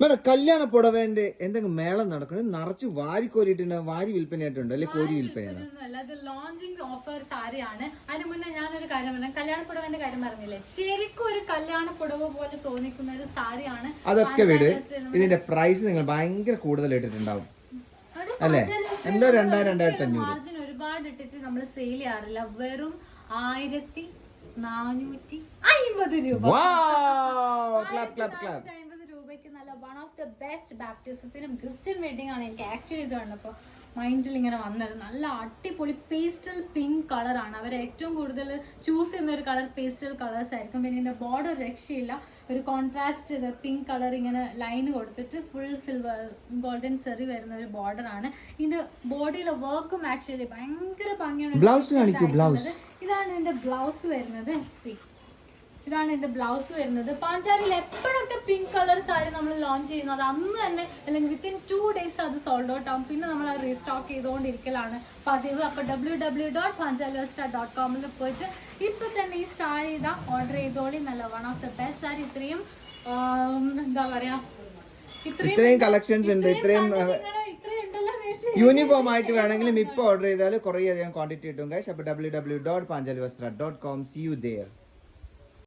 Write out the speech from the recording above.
Madam കല്യാണ പുടവേന്റെ എന്തെങ്കിലും മേളം നടക്കണം നിറച്ച് വാരി കോരിട്ടുണ്ട് വാരി വിൽപ്പനയായിട്ടുണ്ട് അല്ലെ കോരി വിൽപ്പനയാണ് ലോഞ്ചിങ് ഓഫർ സാരിയാണ്. അതിന് മുന്നേ ഞാനൊരു കാര്യം പറഞ്ഞു, കല്യാണ പുടവന്റെ കാര്യം പറഞ്ഞില്ലേ, ശരിക്കും ഒരു കല്യാണ പുടവ പോലെ തോന്നിക്കുന്ന ഒരു സാരിയാണ്. അതൊക്കെ വിട്, ഇതിന്റെ പ്രൈസ് നിങ്ങൾ ഭയങ്കര കൂടുതൽ ഇട്ടിട്ടുണ്ടാവും അല്ലെ? എന്തോ 2000-2500 മാർജിൻ ഒരുപാട് ഇട്ടിട്ട് നമ്മൾ സെയിൽ ചെയ്യാറില്ല. വെറും 1450 രൂപ. രൂപയ്ക്ക് നല്ല വൺ ഓഫ് ദ ബെസ്റ്റ് ബാപ്റ്റിസത്തിനും ക്രിസ്ത്യൻ വെഡിങ് ആണ്. എനിക്ക് ആക്ച്വലി ഇത് കണ്ടപ്പോൾ മൈൻഡിൽ ഇങ്ങനെ വന്നത്. നല്ല അടിപൊളി പേസ്റ്റൽ പിങ്ക് കളറാണ് അവർ ഏറ്റവും കൂടുതൽ ചൂസ് ചെയ്യുന്ന ഒരു കളർ. പേസ്റ്റൽ കളേഴ്സ് ആയിരിക്കും. പിന്നെ ഇതിന്റെ ബോർഡർ രക്ഷയില്ല, ഒരു കോൺട്രാസ്റ്റ് പിങ്ക് കളർ ഇങ്ങനെ ലൈൻ കൊടുത്തിട്ട് ഫുൾ സിൽവർ ഗോൾഡൻ സെറി വരുന്ന ഒരു ബോർഡർ ആണ്. ഇതിന്റെ ബോഡിയിലെ വർക്കും ആക്ച്വലി ഭയങ്കര ഭംഗിയാണ്. ഇതാണ് ഇതിന്റെ ബ്ലൗസ് വരുന്നത്. ഇതാണ് എന്റെ ബ്ലൗസ് വരുന്നത്. പാഞ്ചാലിയിൽ എപ്പോഴൊക്കെ പിങ്ക് കളർ സാരി നമ്മൾ ലോഞ്ച് ചെയ്യുന്നത് അന്ന് തന്നെ അല്ലെങ്കിൽ വിത്തിൻ 2 days അത് സോൾഡ് ഔട്ട് ആവും. പിന്നെ നമ്മൾ അത് റീസ്റ്റോക്ക് ചെയ്തുകൊണ്ടിരിക്കലാണ് പതിവ്. അപ്പോൾ www.panchalivastra.com പോയിട്ട് ഇപ്പൊ തന്നെ ഈ സാരി ഇതാ ഓർഡർ ചെയ്തോളി. നല്ല one of the best sari. ഇത്രയും എന്താ പറയാ, ഇത്രയും കളക്ഷൻസ് ഉണ്ട്, ഇത്രയും യൂണിഫോം ആയിട്ട് വേണമെങ്കിലും ഇപ്പൊ ഓർഡർ ചെയ്താൽ കുറേ അധികം ക്വാണ്ടിറ്റി കിട്ടും. ഗൈസ് അപ്പോൾ www.panchalivastra.com. See you there.